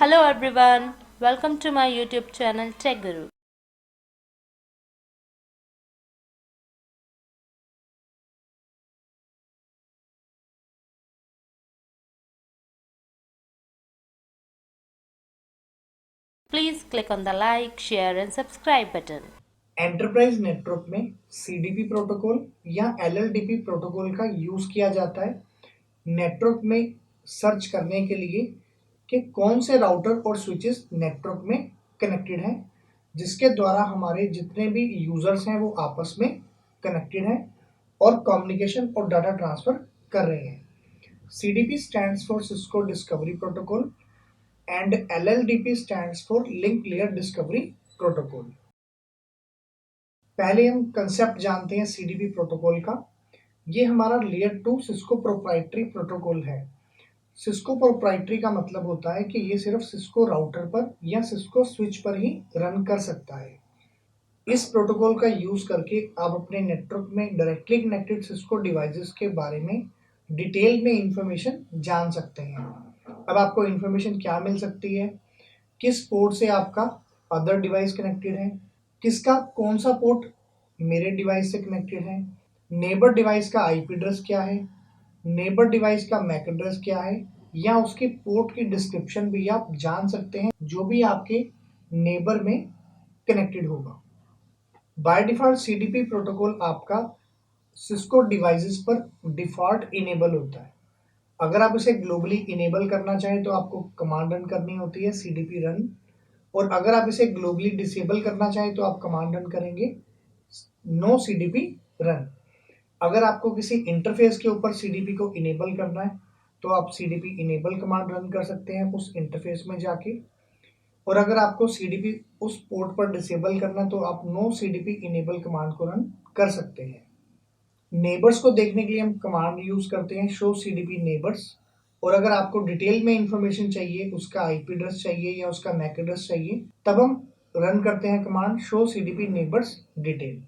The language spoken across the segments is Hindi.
Hello everyone, welcome to my YouTube channel Tech Guru. Please click on the like, share and subscribe button. Enterprise network में सीडीपी प्रोटोकॉल या एलएलडीपी प्रोटोकॉल का यूज किया जाता है नेटवर्क में सर्च करने के लिए कि कौन से राउटर और स्विचेस नेटवर्क में कनेक्टेड हैं, जिसके द्वारा हमारे जितने भी यूजर्स हैं वो आपस में कनेक्टेड हैं और कम्युनिकेशन और डाटा ट्रांसफर कर रहे हैं। CDP stands for Cisco discovery protocol and LLDP stands for link layer discovery protocol. पहले हम कंसेप्ट जानते हैं सीडीपी प्रोटोकॉल का। ये हमारा लेयर 2 सिस्को प्रोप्राइटरी प्रोटोकॉल है। सिस्को प्रोप्राइटरी का मतलब होता है कि ये सिर्फ सिस्को राउटर पर या सिस्को स्विच पर ही रन कर सकता है। इस प्रोटोकॉल का यूज करके आप अपने नेटवर्क में डायरेक्टली कनेक्टेड सिस्को डिवाइसेस के बारे में डिटेल में इंफॉर्मेशन जान सकते हैं। अब आपको इंफॉर्मेशन क्या मिल सकती है? किस पोर्ट से आपका अदर डिवाइस कनेक्टेड है, किसका कौन सा पोर्ट मेरे डिवाइस से कनेक्टेड है, नेबर डिवाइस का आईपी एड्रेस क्या है, नेबर डिवाइस का मैक एड्रेस क्या है, या उसके पोर्ट की डिस्क्रिप्शन भी आप जान सकते हैं जो भी आपके नेबर में कनेक्टेड होगा। बाय डिफॉल्ट सीडीपी प्रोटोकॉल आपका सिस्को डिवाइसेस पर डिफॉल्ट इनेबल होता है। अगर आप इसे ग्लोबली इनेबल करना चाहें तो आपको कमांड रन करनी होती है सीडीपी रन, और अगर आप इसे ग्लोबली डिसेबल करना चाहें तो आप कमांड रन करेंगे नो सीडीपी रन। अगर आपको किसी इंटरफेस के ऊपर सीडीपी को इनेबल करना है तो आप सीडीपी इनेबल कमांड रन कर सकते हैं उस इंटरफेस में जाके, और अगर आपको सीडीपी उस पोर्ट पर डिसेबल करना तो आप नो सीडीपी इनेबल कमांड को रन कर सकते हैं। नेबर्स को देखने के लिए हम कमांड यूज करते हैं शो सीडीपी नेबर्स, और अगर आपको डिटेल में इंफॉर्मेशन चाहिए, उसका आईपी एड्रेस चाहिए या उसका मैक एड्रेस चाहिए, तब हम रन करते हैं command show CDP neighbours detail.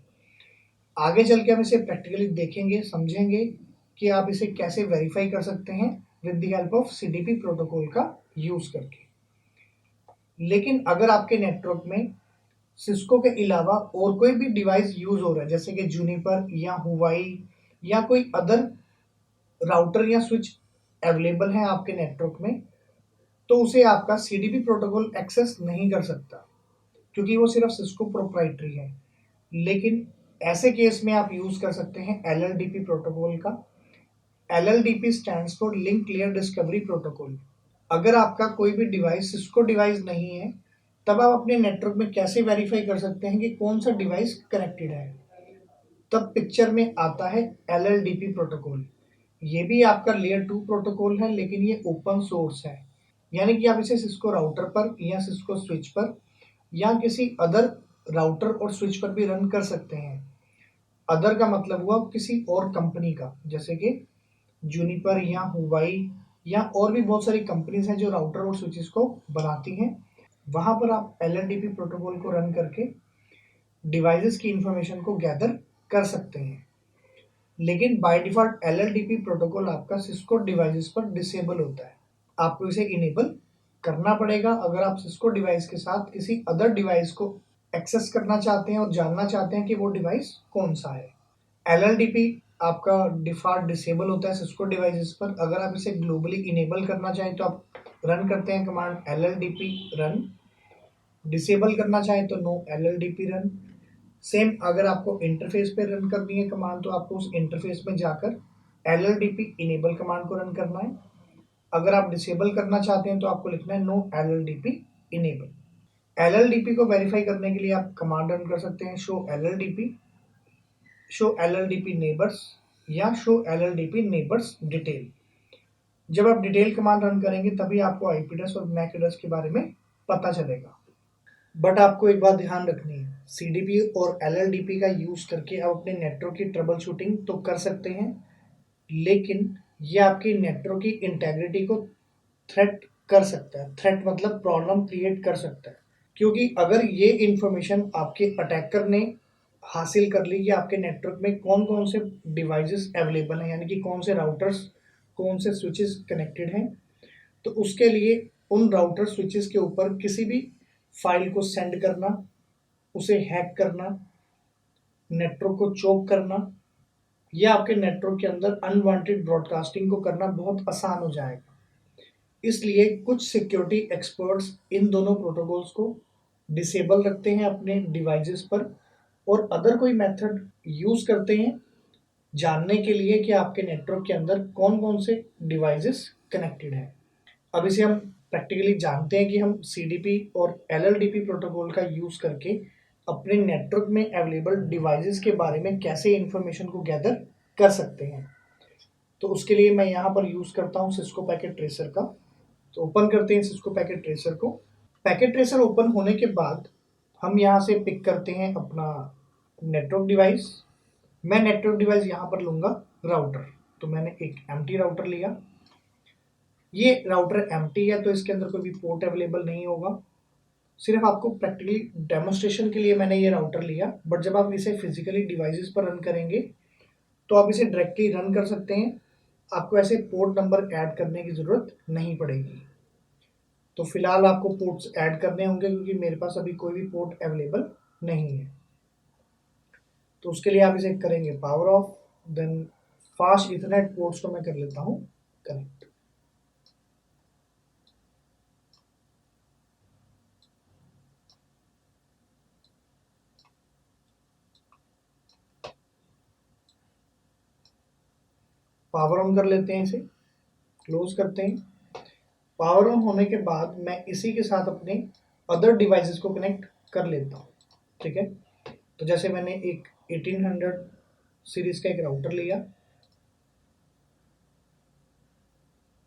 आगे चल के हम इसे प्रैक्टिकली देखेंगे, समझेंगे कि आप इसे कैसे वेरीफाई कर सकते हैं with the help of CDP protocol का यूज करके। लेकिन अगर आपके नेटवर्क में सिस्को के अलावा और कोई भी डिवाइस यूज हो रहा है, जैसे कि जूनिपर या हुवाई या कोई अदर राउटर या स्विच अवेलेबल है आपके नेटवर्क में, तो उसे आपका सीडीपी प्रोटोकॉल एक्सेस नहीं कर सकता, क्योंकि वो सिर्फ सिस्को प्रोप्राइटरी है। लेकिन ऐसे केस में आप यूज कर सकते हैं एलएलडीपी प्रोटोकॉल का। LLDP stands for link layer discovery protocol. अगर आपका कोई भी डिवाइस सिस्को डिवाइस नहीं है, तब आप अपने नेटवर्क में कैसे वेरीफाई कर सकते हैं कि कौन सा डिवाइस कनेक्टेड है? तब पिक्चर में आता है एलएलडीपी प्रोटोकॉल। ये भी आपका लेयर 2 प्रोटोकॉल है, लेकिन ये ओपन सोर्स है, यानी कि आप इसे सिस्को राउटर पर या सिस्को स्विच पर या किसी अदर राउटर और स्विच पर भी रन कर सकते हैं। अदर का मतलब हुआ किसी और कंपनी का, जैसे कि जूनिपर या हुवाई या और भी बहुत सारी कंपनीज हैं जो राउटर और स्विचेस को बनाती हैं। वहां पर आप एलएलडीपी प्रोटोकॉल को रन करके डिवाइसेस की इंफॉर्मेशन को गैदर कर सकते हैं। लेकिन बाय डिफॉल्ट एलएलडीपी प्रोटोकॉल आपका सिस्को डिवाइसेस पर डिसेबल होता है। आपको इसे इनेबल करना पड़ेगा अगर आप सिस्को डिवाइस के साथ किसी अदर डिवाइस को एक्सेस करना चाहते हैं और जानना चाहते हैं कि वो डिवाइस कौन सा है। एलएलडीपी आपका डिफॉल्ट डिसेबल होता है सिस्को डिवाइसेस पर। अगर आप इसे ग्लोबली इनेबल करना चाहें तो आप रन करते हैं कमांड एलएलडीपी रन। डिसेबल करना चाहें तो नो एलएलडीपी रन। सेम अगर आपको इंटरफेस पे रन करनी है कमांड तो आपको उस इंटरफेस में जाकर एलएलडीपी इनेबल कमांड को रन करना है। अगर आप डिसेबल करना चाहते हैं तो आपको लिखना है नो एलएलडीपी इनेबल। एलएलडीपी को वेरीफाई करने के लिए आप कमांड रन कर सकते हैं शो एलएलडीपी, शो एलएलडीपी नेबर्स या शो एलएलडीपी नेबर्स डिटेल। जब आप डिटेल कमांड रन करेंगे तभी आपको आईपी एड्रेस और मैक एड्रेस के बारे में पता चलेगा। बट आपको एक बात ध्यान रखनी है, सीडीपी और एलएलडीपी का यूज करके आप अपने नेटवर्क की ट्रबल शूटिंग तो कर सकते हैं, लेकिन ये आपकी नेटवर्क की इंटेग्रिटी को थ्रेट कर सकता है। थ्रेट मतलब प्रॉब्लम क्रिएट कर सकता है, क्योंकि अगर ये इंफॉर्मेशन आपके अटैकर ने हासिल कर ली कि आपके नेटवर्क में कौन कौन से डिवाइसेस अवेलेबल हैं, यानी कि कौन से राउटर्स कौन से स्विचेस कनेक्टेड हैं, तो उसके लिए उन राउटर स्विचेस के ऊपर किसी भी फाइल को सेंड करना, उसे हैक करना, नेटवर्क को चोक करना या आपके नेटवर्क के अंदर अनवांटेड ब्रॉडकास्टिंग को करना बहुत आसान हो जाएगा। इसलिए कुछ सिक्योरिटी एक्सपर्ट्स इन दोनों प्रोटोकॉल्स को डिसेबल रखते हैं अपने डिवाइसेस पर और अदर कोई मेथड यूज करते हैं जानने के लिए कि आपके नेटवर्क के अंदर कौन कौन से डिवाइसेस कनेक्टेड हैं। अब इसे हम प्रैक्टिकली जानते हैं कि हम सीडीपी और एलएलडीपी प्रोटोकॉल का यूज करके अपने नेटवर्क में अवेलेबल डिवाइसेस के बारे में कैसे इंफॉर्मेशन को गैदर कर सकते हैं। तो उसके लिए मैं यहाँ पर यूज करता हूँ सिस्को पैकेट ट्रेसर का। तो ओपन करते हैं सिस्को पैकेट ट्रेसर को। पैकेट ट्रेसर ओपन होने के बाद हम यहाँ से पिक करते हैं अपना नेटवर्क डिवाइस। मैं नेटवर्क डिवाइस यहाँ पर लूंगा राउटर। तो मैंने एक एम्प्टी राउटर लिया। ये राउटर एम्प्टी है तो इसके अंदर कोई भी पोर्ट अवेलेबल नहीं होगा। सिर्फ आपको प्रैक्टिकली डेमोन्स्ट्रेशन के लिए मैंने ये राउटर लिया, बट जब आप इसे फिजिकली डिवाइसेस पर रन करेंगे तो आप इसे डायरेक्टली रन कर सकते हैं। आपको ऐसे पोर्ट नंबर ऐड करने की ज़रूरत नहीं पड़ेगी। तो फिलहाल आपको पोर्ट्स ऐड करने होंगे क्योंकि मेरे पास अभी कोई भी पोर्ट अवेलेबल नहीं है। तो उसके लिए आप इसे करेंगे power off, then fast ethernet ports को मैं कर लेता हूँ कनेक्ट। पावर ऑन कर लेते हैं, इसे क्लोज करते हैं। पावर ऑन होने के बाद मैं इसी के साथ अपने अदर डिवाइसेस को कनेक्ट कर लेता हूँ। ठीक है, तो जैसे मैंने एक 1800 सीरीज का एक राउटर लिया,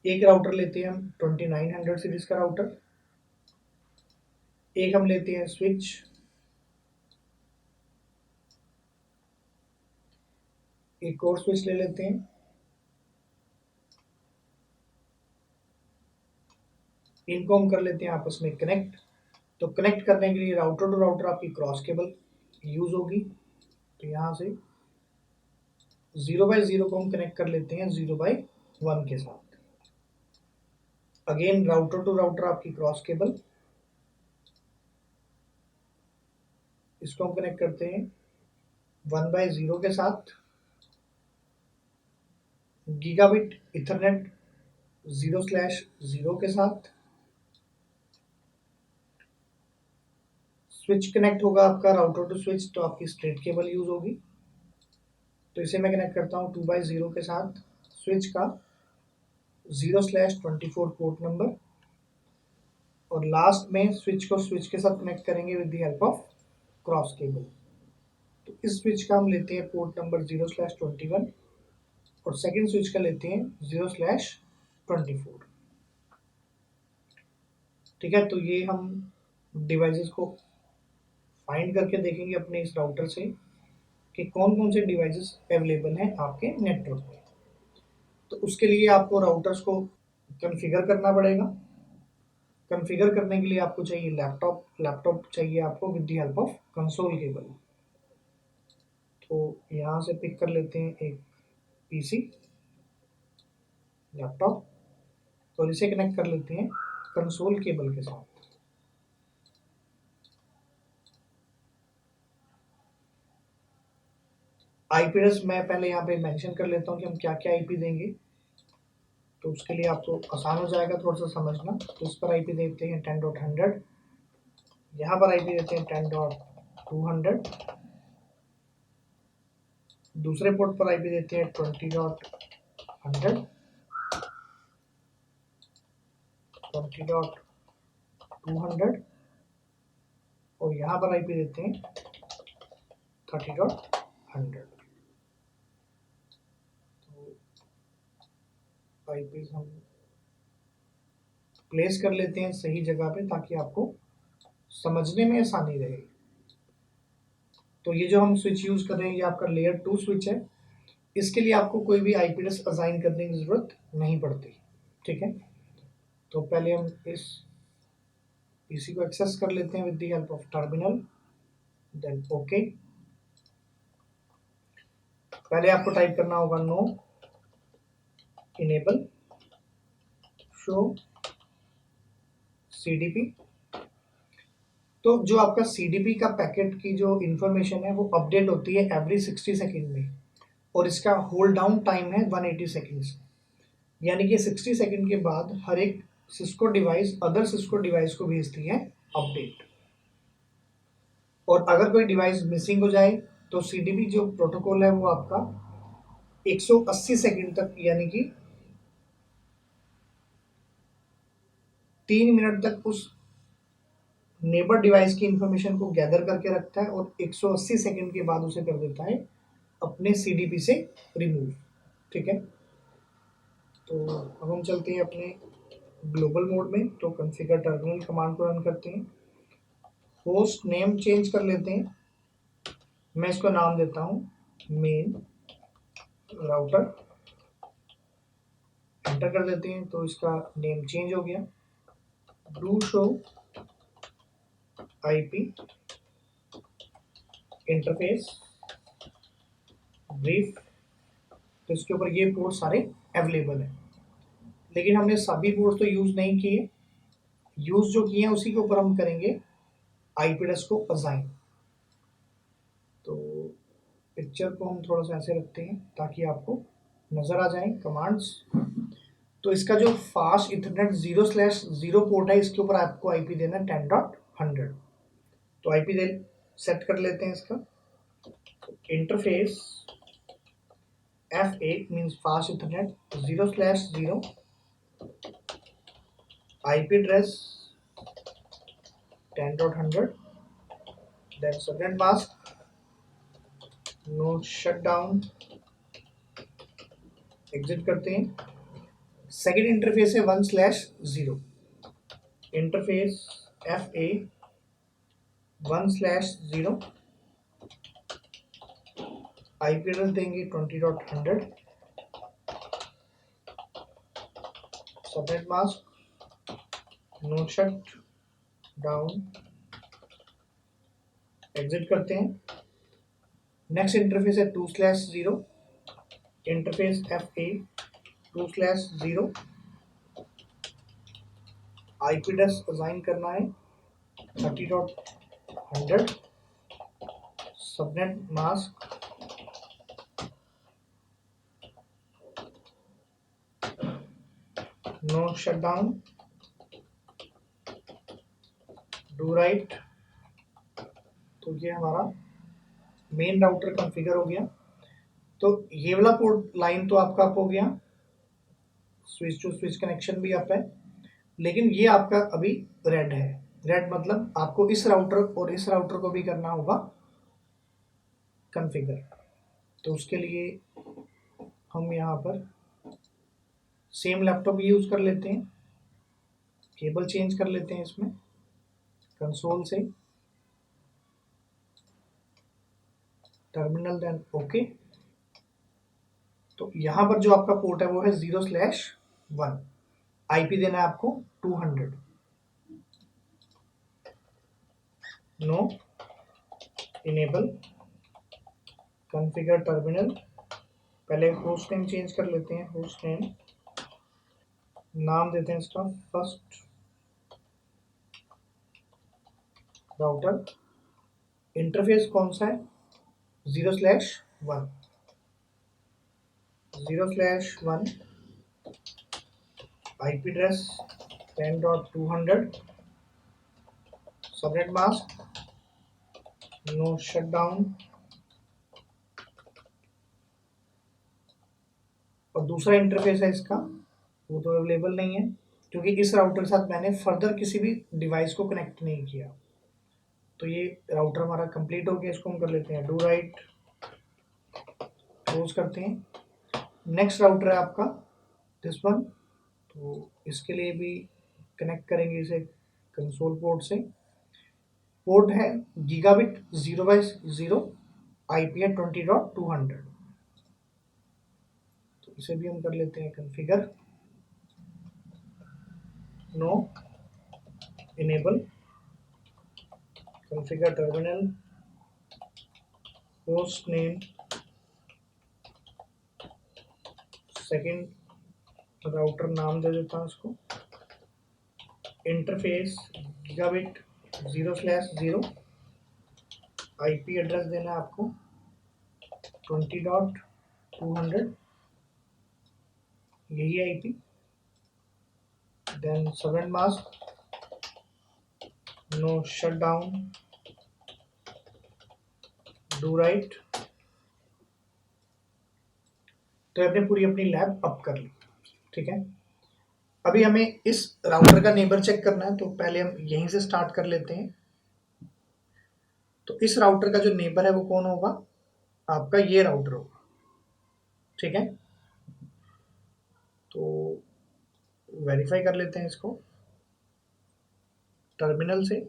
एक राउटर लेते हैं हम 2900 सीरीज का राउटर, एक हम लेते हैं स्विच, एक और स्विच ले लेते हैं, इनको हम कर लेते हैं आपस में कनेक्ट। तो कनेक्ट करने के लिए राउटर टू राउटर आपकी क्रॉस केबल यूज होगी। तो यहाँ से 0x0 को हम कनेक्ट कर लेते हैं 0x1 के साथ। अगेन राउटर टू राउटर आपकी क्रॉस केबल, इसको हम कनेक्ट करते हैं 1/0 के साथ। गीगाबिट इथरनेट 0/0 के साथ। स्विच कनेक्ट होगा आपका राउटर टू स्विच, तो आपकी स्ट्रेट केबल यूज होगी। तो इसे मैं कनेक्ट करता हूँ 2/0 के साथ स्विच का 0/24 पोर्ट नंबर, और लास्ट में स्विच को स्विच के साथ कनेक्ट करेंगे with the help of cross cable. तो इस स्विच का हम लेते हैं पोर्ट नंबर 0/21 और सेकेंड स्विच का लेते हैं 0/24। ठीक है, तो ये हम डिवाइसेस को फाइंड करके देखेंगे अपने इस राउटर से कि कौन कौन से डिवाइसेस अवेलेबल हैं आपके नेटवर्क में। तो उसके लिए आपको राउटर्स को कॉन्फ़िगर करना पड़ेगा। कॉन्फ़िगर करने के लिए आपको चाहिए लैपटॉप चाहिए आपको with the help of console cable. तो यहाँ से पिक कर लेते हैं एक पीसी लैपटॉप और इसे कनेक्ट कर लेते हैं कंसोल केबल के साथ। आईपी एड्रेस मैं पहले यहाँ पे मेंशन कर लेता हूँ कि हम क्या क्या आईपी देंगे, तो उसके लिए आपको आसान हो जाएगा थोड़ा सा समझना। तो इस पर आईपी देते हैं 10.100, यहाँ पर आईपी देते हैं 10.200, दूसरे पोर्ट पर आईपी देते हैं 20.100, 20.200 और यहाँ पर आईपी देते हैं 30.100। तो आईपी हम प्लेस कर लेते हैं सही जगह पे ताकि आपको समझने में आसानी रहे। तो ये जो हम स्विच यूज कर रहे हैं ये आपका लेयर 2 स्विच है। इसके लिए आपको कोई भी आईपी एड्रेस असाइन करने की जरूरत नहीं पड़ती। ठीक है, तो पहले हम इस पीसी को एक्सेस कर लेते हैं with the help of terminal, then okay. पहले आपको टाइप करना होगा नो इनेबल शो CDP। तो जो आपका CDP का पैकेट की जो इंफॉर्मेशन है वो अपडेट होती है एवरी 60 सेकेंड में, और इसका होल्ड डाउन टाइम है 180 सेकेंड्स। यानी कि 60 सेकेंड के बाद हर एक Cisco device other Cisco device को भेजती है अपडेट। और अगर कोई डिवाइस मिसिंग हो जाए तो CDP जो प्रोटोकॉल है वो आपका 180 सेकेंड तक, यानी कि 3 मिनट तक उस नेबर डिवाइस की इंफॉर्मेशन को गैदर करके रखता है और 180 सेकेंड के बाद उसे कर देता है अपने CDP से रिमूव। ठीक है, तो अब हम चलते हैं अपने ग्लोबल मोड में। तो कॉन्फ़िगर टर्मिनल कमांड को रन करते हैं। होस्ट नेम चेंज कर लेते हैं, मैं इसको नाम देता हूँ मेन राउटर। एंटर कर देते हैं तो इसका नेम चेंज हो गया। Do show IP interface brief. तो इसके ऊपर ये पोर्ट सारे अवेलेबल हैं, लेकिन हमने सभी पोर्ट तो यूज नहीं किए। यूज जो किए हैं उसी के ऊपर हम करेंगे IP एड्रेस को असाइन। तो पिक्चर को हम थोड़ा सा ऐसे रखते हैं ताकि आपको नजर आ जाए कमांड्स। तो इसका जो फास्ट इथरनेट 0/0 पोर्ट है इसके ऊपर आपको IP देना 10.100। तो IP दे सेट कर लेते हैं इसका। Interface FA means fast ethernet 0/0 IP address 10.100, then subnet mask no shutdown. Exit करते हैं। सेकेंड इंटरफेस है 1/0। इंटरफेस FA 1/0 IP एड्रेस देंगे 20.100, subnet mask no shut down. Exit करते हैं। नेक्स्ट इंटरफेस है 2/0। Interface FA 2/0 IP address assign करना है 30.100, subnet mask no shutdown. Do write. तो ये हमारा मेन राउटर कॉन्फ़िगर हो गया। तो ये वाला पोर्ट लाइन तो आपका अप हो गया, स्विच टू स्विच कनेक्शन भी अप है, लेकिन ये आपका अभी रेड है। रेड मतलब आपको इस राउटर और इस राउटर को भी करना होगा कॉन्फ़िगर। तो उसके लिए हम यहाँ पर सेम लैपटॉप यूज कर लेते हैं, केबल चेंज कर लेते हैं इसमें कंसोल से, टर्मिनल देन ओके। तो यहाँ पर जो आपका पोर्ट है वो है 0/1। IP देना है आपको 200। No enable configure terminal. पहले होस्ट नेम चेंज कर लेते हैं। होस्ट नेम नाम देते हैं इसका फर्स्ट राउटर। इंटरफेस कौन सा है 0/1। 0/1 IP address 10.200, subnet mask no shutdown. और दूसरा इंटरफेस है इसका वो तो अवेलेबल नहीं है क्योंकि इस राउटर के साथ मैंने फर्दर किसी भी डिवाइस को कनेक्ट नहीं किया। तो ये राउटर हमारा कंप्लीट हो गया। इसको हम कर लेते हैं डू राइट, क्लोज करते हैं। नेक्स्ट राउटर है आपका दिस वन। तो इसके लिए भी कनेक्ट करेंगे इसे कंसोल पोर्ट से। पोर्ट है गीगाबिट 0/0, IP है 20.200। तो इसे भी हम कर लेते हैं configure. No enable configure terminal. Host name second router नाम दे देता हूँ इसको इंटरफेस गीगाबिट 0/0, IP एड्रेस देना है आपको 20.200, यही IP। Then subnet mask, no shut down, do write. तो आपने पूरी अपनी लैब अप कर ली, ठीक है। अभी हमें इस राउटर का नेबर चेक करना है, तो पहले हम यहीं से स्टार्ट कर लेते हैं। तो इस राउटर का जो नेबर है वो कौन होगा, आपका ये राउटर होगा, ठीक है। तो वेरीफाई कर लेते हैं इसको टर्मिनल से।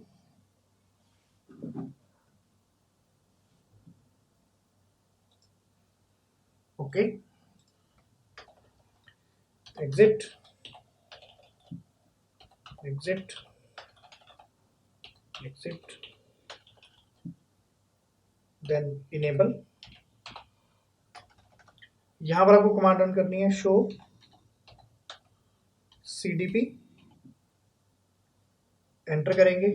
Okay, exit, exit, exit, then enable. यहां पर आपको कमांड रन करनी है, शो CDP। एंटर करेंगे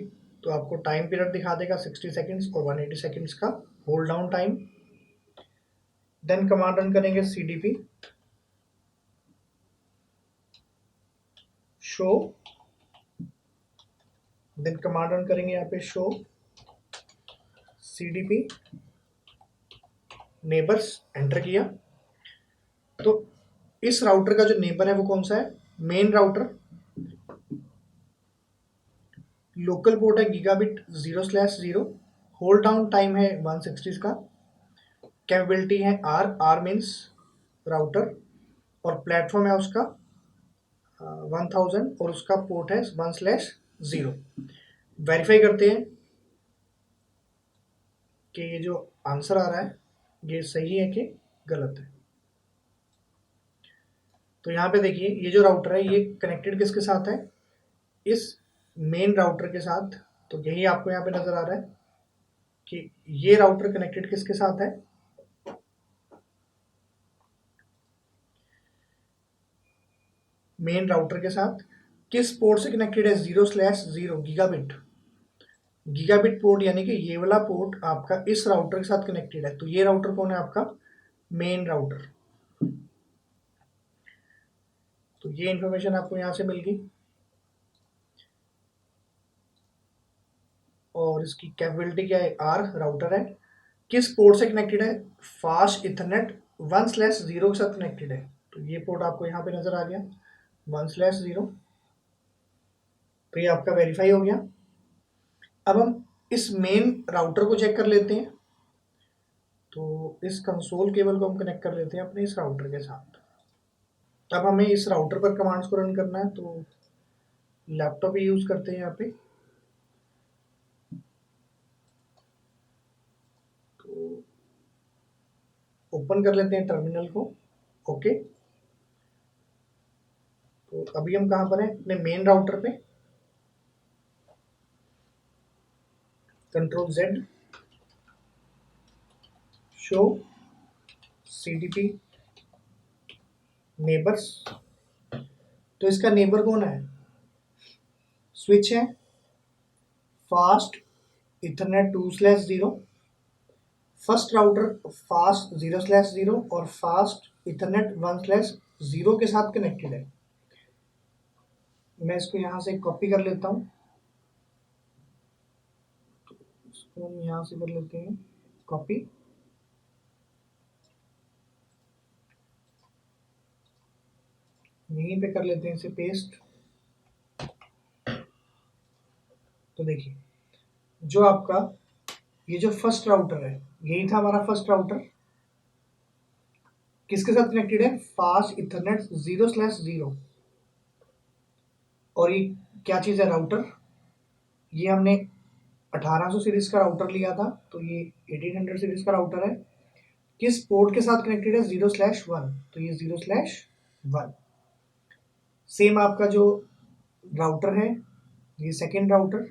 तो आपको टाइम पीरियड दिखा देगा 60 सेकेंड्स और 180 सेकेंड्स का hold down time. Then command run करेंगे CDP show, then command run करेंगे यहाँ पे शो CDP नेबर्स। एंटर किया तो इस राउटर का जो नेबर है वो कौन सा है, मेन राउटर। लोकल पोर्ट है गीगाबिट 0/0, होल्ड डाउन टाइम है 160 का, कैपेबिलिटी है R मीन्स राउटर, और प्लेटफॉर्म है उसका 1000 और उसका पोर्ट है 1/0। वेरीफाई करते हैं कि ये जो आंसर आ रहा है ये सही है कि गलत है। तो यहाँ पे देखिए ये जो राउटर है ये कनेक्टेड किसके साथ है, इस मेन राउटर के साथ। तो यही आपको यहाँ पे नजर आ रहा है कि ये राउटर कनेक्टेड किसके साथ है, मेन राउटर के साथ। किस पोर्ट से कनेक्टेड है, 0/0 गीगाबिट। गीगाबिट पोर्ट यानी कि ये वाला पोर्ट आपका इस राउटर के साथ कनेक्टेड है। तो ये राउटर कौन है, आपका मेन राउटर। तो ये इंफॉर्मेशन आपको यहां से मिल गई। और इसकी कैपेबिलिटी क्या है, R राउटर है। किस पोर्ट से कनेक्टेड है, फास्ट इथरनेट 1/0 के साथ कनेक्टेड है। तो ये पोर्ट आपको यहाँ पे नजर आ गया 1/0। तो ये आपका वेरीफाई हो गया। अब हम इस मेन राउटर को चेक कर लेते हैं। तो इस कंसोल केबल को हम कनेक्ट कर लेते हैं अपने इस राउटर के साथ। अब हमें इस राउटर पर कमांड्स को रन करना है, तो लैपटॉप ही यूज करते हैं यहाँ पे। तो ओपन कर लेते हैं टर्मिनल को। ओके, तो अभी हम कहाँ पर हैं, अपने मेन राउटर पे। Ctrl Z, show CDP neighbours. तो इसका नेबर कौन है, स्विच है, fast Ethernet 2/0, first router fast 0/0 और फास्ट इथरनेट 1/0 के साथ कनेक्टेड है। मैं इसको यहाँ से कॉपी कर लेता हूँ, इसको हम यहाँ से कर लेते हैं कॉपी। यहीं पे कर लेते हैं इसे पेस्ट। तो देखिए जो आपका ये जो फर्स्ट राउटर है, यही था हमारा फर्स्ट राउटर। किसके साथ कनेक्टेड है, फास्ट इथरनेट 0/0। और ये क्या चीज है, राउटर। ये हमने 1800 सीरीज का राउटर लिया था, तो ये 1800 सीरीज का राउटर है। किस पोर्ट के साथ कनेक्टेड है, 0/1। तो ये 0/1। सेम आपका जो राउटर है, ये सेकेंड राउटर,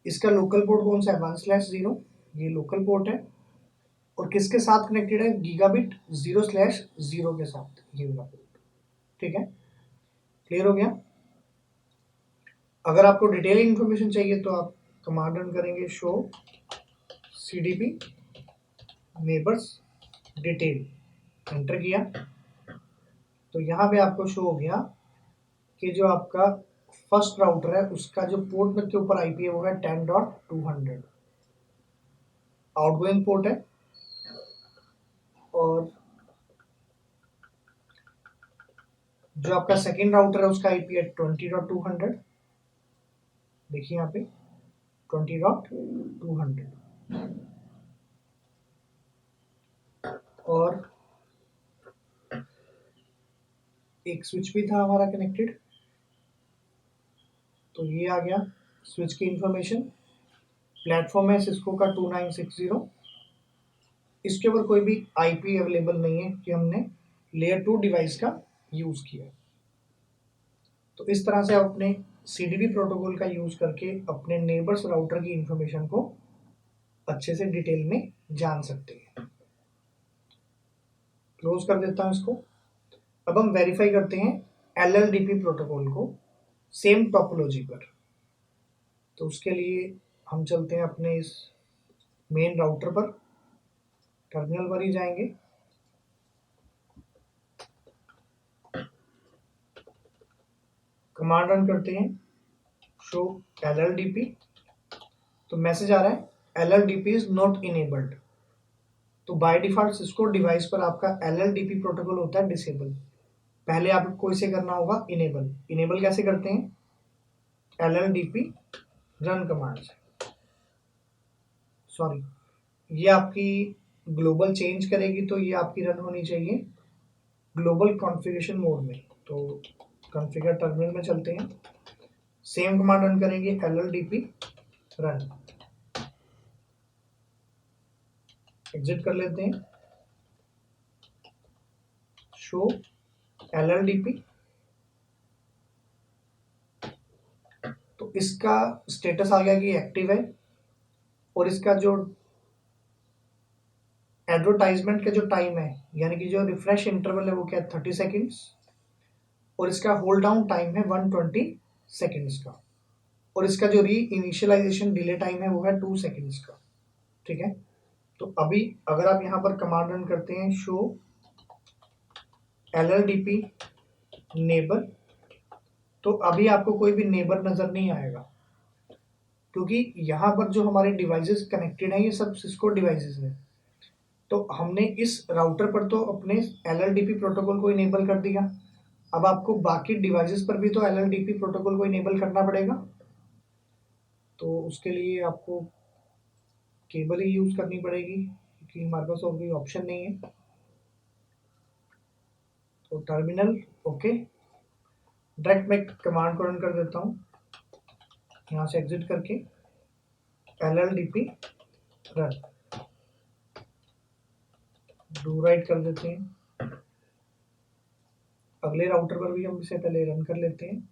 इसका लोकल पोर्ट कौन सा है, 1/0। ये लोकल पोर्ट है। और किसके साथ कनेक्टेड है, गीगाबिट 0/0 के साथ, ये वाला पोर्ट। ठीक है, क्लियर हो गया। अगर आपको डिटेल इन्फॉर्मेशन चाहिए तो आप कमांड रन करेंगे show cdb neighbours detail, enter किया तो यहाँ पे आपको शो हो गया कि जो आपका फर्स्ट राउटर है उसका जो पोर्ट में के ऊपर आईपी है वो है 10.200 आउटगोइंग पोर्ट है, और जो आपका सेकेंड राउटर है उसका आईपी है 20.200, देखिए यहाँ पे 20.200, और एक स्विच भी था हमारा कनेक्टेड, तो ये आ गया स्विच की इंफॉर्मेशन। प्लेटफॉर्म है सिस्को का 2960, इसके ऊपर कोई भी आईपी अवेलेबल नहीं है कि हमने लेयर 2 डिवाइस का यूज किया। तो इस तरह से आप अपने सीडीबी प्रोटोकॉल का यूज करके अपने नेबर्स राउटर की इंफॉर्मेशन को अच्छे से डिटेल में जान सकते हैं। क्लोज कर देता हूं इसको। अब हम वेरीफाई करते हैं एलएलडीपी प्रोटोकॉल को सेम टोपोलॉजी पर। तो उसके लिए हम चलते हैं अपने इस मेन राउटर पर, टर्मिनल पर ही जाएंगे, कमांड रन करते हैं शो LLDP, तो मैसेज आ रहा है LLDP इज नॉट इनेबल्ड। तो बाय डिफॉल्ट सिस्को डिवाइस पर आपका LLDP प्रोटोकॉल होता है डिसेबल। पहले आपको इसे करना होगा इनेबल। इनेबल कैसे करते हैं? LLDP रन कमांड से, सॉरी ये आपकी ग्लोबल चेंज करेगी, तो ये आपकी रन होनी चाहिए ग्लोबल कॉन्फ़िगरेशन मोड में। तो कॉन्फ़िगर टर्मिनल में चलते हैं, सेम कमांड रन करेंगे LLDP रन, एग्जिट कर लेते हैं, शो LLDP, तो इसका स्टेटस आ गया कि एक्टिव है, और इसका जो एडवर्टाइजमेंट का जो टाइम है यानी कि जो रिफ्रेश इंटरवल है वो क्या है 30 सेकेंड्स, और इसका होल्ड डाउन टाइम है 120 सेकेंड्स का, और इसका जो री इनिशियलाइजेशन डिले टाइम है वो है 2 सेकेंड्स का। ठीक है, तो अभी अगर आप यहाँ पर कमांड रन करते हैं शो LLDP नेबर, तो अभी आपको कोई भी नेबर नजर नहीं आएगा, क्योंकि यहाँ पर जो हमारे डिवाइसेस कनेक्टेड हैं ये सब सिस्को डिवाइसेस हैं। तो हमने इस राउटर पर तो अपने LLDP प्रोटोकॉल को इनेबल कर दिया, अब आपको बाकी डिवाइसेस पर भी तो LLDP प्रोटोकॉल को इनेबल करना पड़ेगा। तो उसके लिए आपको केबल ही यूज करनी पड़ेगी, क्योंकि हमारे पास और कोई ऑप्शन नहीं है। तो टर्मिनल ओके, डायरेक्ट मैं कमांड को रन कर देता हूँ यहाँ से एग्जिट करके, LLDP रन, डू राइट कर देते हैं। अगले राउटर पर भी हम इसे पहले रन कर लेते हैं।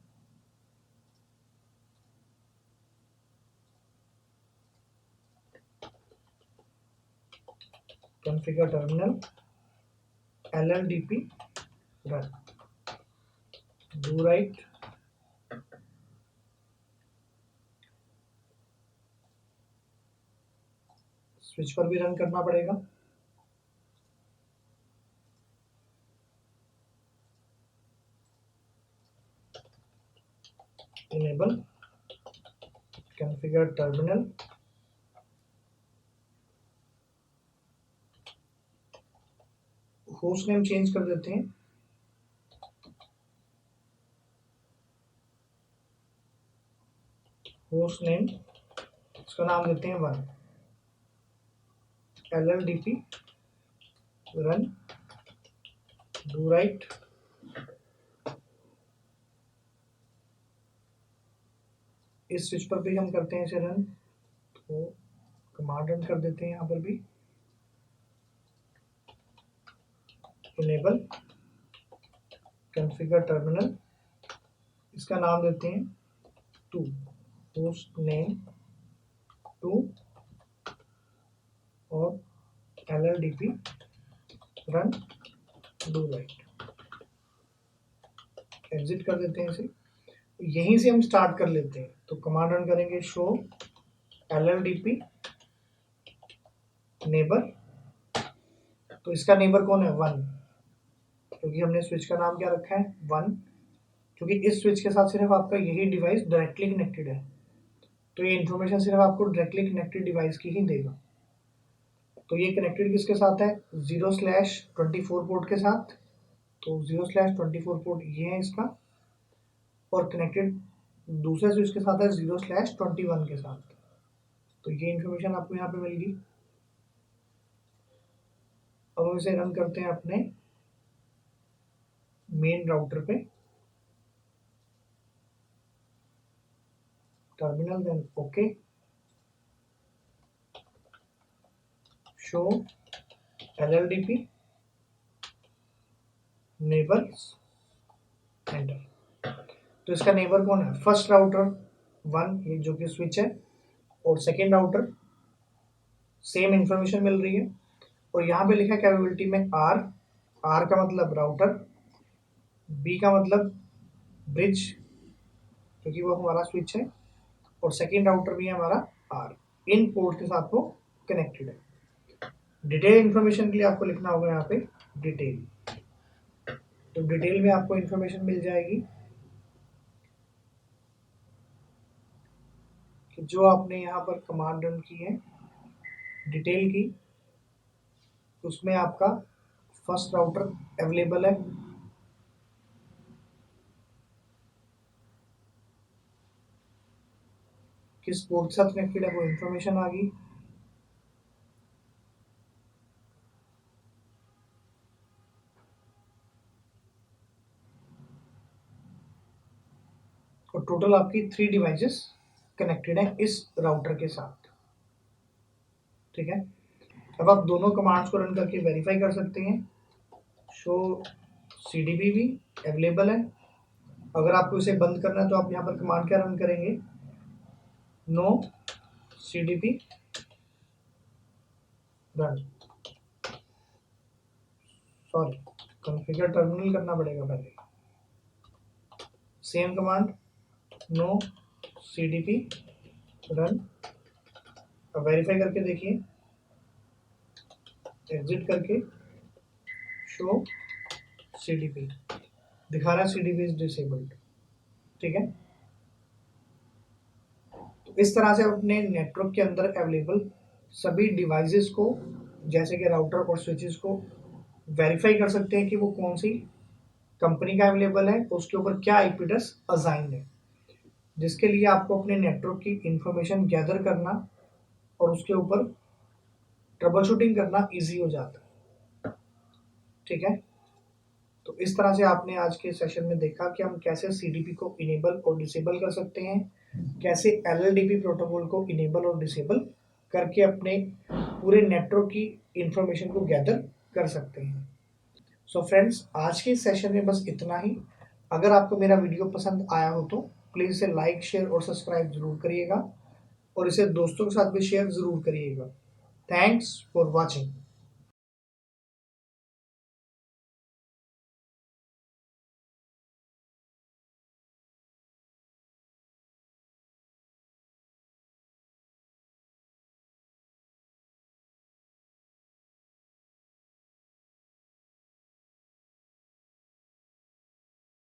Configure terminal LLDP run, do right, switch पर भी रन करना पड़ेगा। Enable, configure terminal, host name change कर देते हैं, होस्ट नेम इसका नाम देते हैं 1, LLDP रन, डू राइट, इस स्विच पर भी हम करते हैं इसे रन, तो कमांड रन कर देते हैं यहाँ पर भी, इनेबल, कॉन्फ़िगर टर्मिनल, इसका नाम देते हैं 2, होस्ट नेम 2, और LLDP run, do right, exit कर देते हैं इसे। यहीं से हम स्टार्ट कर लेते हैं। तो कमांड रन करेंगे शो LLDP नेबर। तो इसका नेबर कौन है 1, क्योंकि हमने स्विच का नाम क्या रखा है 1, क्योंकि इस स्विच के साथ सिर्फ आपका यही डिवाइस डायरेक्टली कनेक्टेड है, तो ये इन्फॉर्मेशन सिर्फ आपको डायरेक्टली कनेक्टेड डिवाइस की ही देगा। तो ये कनेक्टेड किसके साथ है 0/24 पोर्ट के साथ, तो 0/24 पोर्ट ये है इसका, और कनेक्टेड दूसरे स्विच के साथ है 0/21 के साथ। तो ये इन्फॉर्मेशन आपको यहाँ पे मिल गई। अब हम इसे रन करते हैं अपने मेन राउटर पे, terminal, then okay, show LLDP neighbours, enter. तो इसका नेबर कौन है फर्स्ट राउटर 1, ये जो कि स्विच है, और सेकेंड राउटर सेम इंफॉर्मेशन मिल रही है। और यहाँ पे लिखा है कैपेबिलिटी में आर का मतलब राउटर, बी का मतलब ब्रिज क्योंकि वो हमारा स्विच है, और सेकेंड राउटर भी है हमारा आर, इन पोर्ट के साथ वो कनेक्टेड है। डिटेल इंफॉर्मेशन के लिए आपको लिखना होगा यहाँ पे डिटेल। तो डिटेल में आपको इंफॉर्मेशन मिल जाएगी कि जो आपने यहाँ पर कमांड रन की है डिटेल की, उसमें आपका फर्स्ट राउटर अवेलेबल है, किस पोर्ट के साथ कनेक्टेड है वो इंफॉर्मेशन आ गई। और टोटल आपकी 3 डिवाइसेस कनेक्टेड है इस राउटर के साथ, ठीक है। अब आप दोनों कमांड्स को रन करके वेरीफाई कर सकते हैं। शो CDP भी अवेलेबल है। अगर आपको इसे बंद करना है तो आप यहाँ पर कमांड क्या रन करेंगे, no CDP run, sorry configure terminal करना पड़ेगा पहले, same command no CDP run. अब वेरीफाई करके देखिए, एग्जिट करके शो CDP दिखा रहा है CDP इज डिसेबल्ड, ठीक है। तो इस तरह से अपने नेटवर्क के अंदर अवेलेबल सभी डिवाइसेस को, जैसे कि राउटर और स्विचेस को वेरीफाई कर सकते हैं कि वो कौन सी कंपनी का अवेलेबल है, उसके ऊपर क्या IP एड्रेस असाइन है, जिसके लिए आपको अपने नेटवर्क की इंफॉर्मेशन गैदर करना और उसके ऊपर ट्रबल शूटिंग करना इजी हो जाता है, ठीक है। तो इस तरह से आपने आज के सेशन में देखा कि हम कैसे CDP को इनेबल और डिसेबल कर सकते हैं, कैसे LLDP प्रोटोकॉल को इनेबल और डिसेबल करके अपने पूरे नेटवर्क की इंफॉर्मेशन को गैदर कर सकते हैं। सो फ्रेंड्स, आज के सेशन में बस इतना ही। अगर आपको मेरा वीडियो पसंद आया हो तो प्लीज़ इसे लाइक, शेयर और सब्सक्राइब जरूर करिएगा, और इसे दोस्तों के साथ भी शेयर जरूर करिएगा। Thanks for watching.